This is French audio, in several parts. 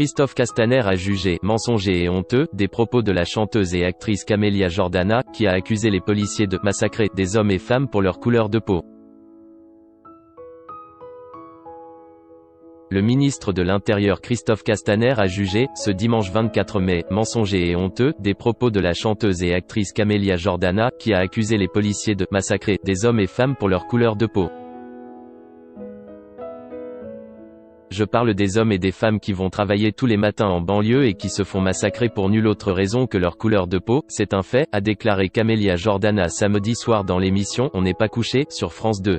Christophe Castaner a jugé mensonger et honteux des propos de la chanteuse et actrice Camélia Jordana, qui a accusé les policiers de massacrer des hommes et femmes pour leur couleur de peau. Le ministre de l'Intérieur Christophe Castaner a jugé, ce dimanche 24 mai, mensonger et honteux des propos de la chanteuse et actrice Camélia Jordana, qui a accusé les policiers de massacrer des hommes et femmes pour leur couleur de peau. Je parle des hommes et des femmes qui vont travailler tous les matins en banlieue et qui se font massacrer pour nulle autre raison que leur couleur de peau, c'est un fait, a déclaré Camélia Jordana samedi soir dans l'émission On n'est pas couché, sur France 2.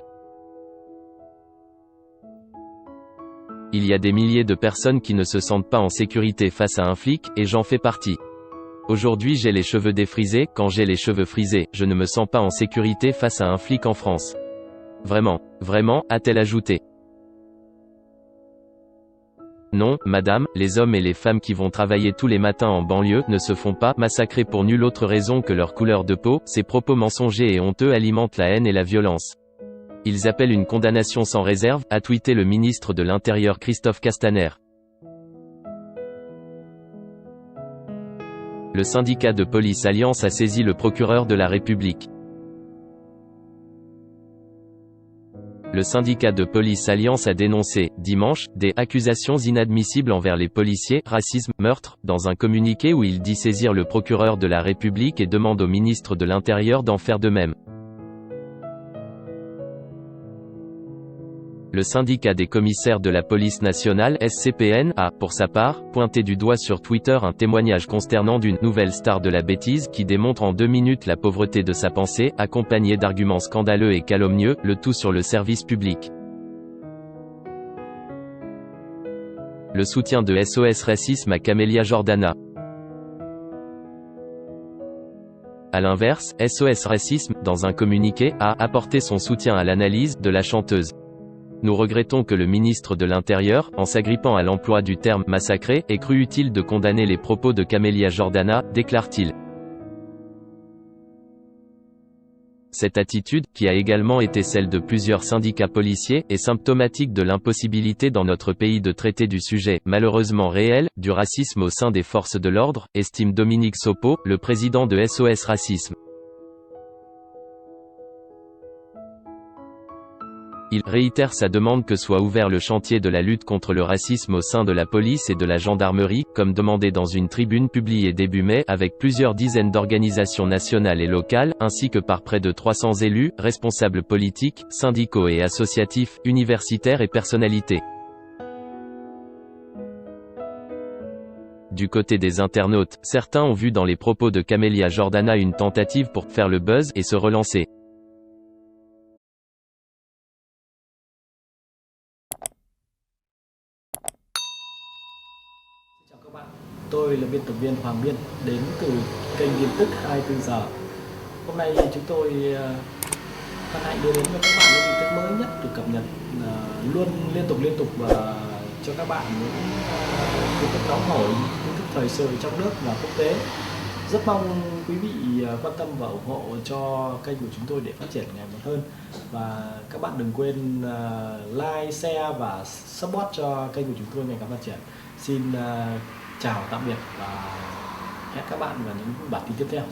Il y a des milliers de personnes qui ne se sentent pas en sécurité face à un flic, et j'en fais partie. Aujourd'hui j'ai les cheveux défrisés, quand j'ai les cheveux frisés, je ne me sens pas en sécurité face à un flic en France. Vraiment, a-t-elle ajouté. Non, madame, les hommes et les femmes qui vont travailler tous les matins en banlieue ne se font pas massacrer pour nulle autre raison que leur couleur de peau. Ces propos mensongers et honteux alimentent la haine et la violence. Ils appellent une condamnation sans réserve, a tweeté le ministre de l'Intérieur Christophe Castaner. Le syndicat de police Alliance a saisi le procureur de la République. Le syndicat de police Alliance a dénoncé, dimanche, des accusations inadmissibles envers les policiers, racisme, meurtre, dans un communiqué où il dit saisir le procureur de la République et demande au ministre de l'Intérieur d'en faire de même. Le syndicat des commissaires de la police nationale SCPN a, pour sa part, pointé du doigt sur Twitter un témoignage consternant d'une nouvelle star de la bêtise qui démontre en 2 minutes la pauvreté de sa pensée, accompagnée d'arguments scandaleux et calomnieux, le tout sur le service public. Le soutien de SOS Racisme à Camélia Jordana. A l'inverse, SOS Racisme, dans un communiqué, a apporté son soutien à l'analyse de la chanteuse. Nous regrettons que le ministre de l'Intérieur, en s'agrippant à l'emploi du terme « massacré », ait cru utile de condamner les propos de Camélia Jordana, déclare-t-il. Cette attitude, qui a également été celle de plusieurs syndicats policiers, est symptomatique de l'impossibilité dans notre pays de traiter du sujet, malheureusement réel, du racisme au sein des forces de l'ordre, estime Dominique Sopo, le président de SOS Racisme. Il réitère sa demande que soit ouvert le chantier de la lutte contre le racisme au sein de la police et de la gendarmerie, comme demandé dans une tribune publiée début mai avec plusieurs dizaines d'organisations nationales et locales, ainsi que par près de 300 élus, responsables politiques, syndicaux et associatifs, universitaires et personnalités. Du côté des internautes, certains ont vu dans les propos de Camélia Jordana une tentative pour faire le buzz et se relancer. Các bạn, tôi là biên tập viên Hoàng Biên đến từ kênh tin tức 24 giờ. Hôm nay chúng tôi hân hạnh đưa đến cho các bạn những tin tức mới nhất được cập nhật luôn liên tục và cho các bạn những tin tức nóng hổi, tin tức thời sự trong nước và quốc tế. Rất mong quý vị quan tâm và ủng hộ cho kênh của chúng tôi để phát triển ngày một hơn. Và các bạn đừng quên like, share và support cho kênh của chúng tôi ngày càng phát triển. Xin chào tạm biệt và hẹn các bạn vào những bản tin tiếp theo.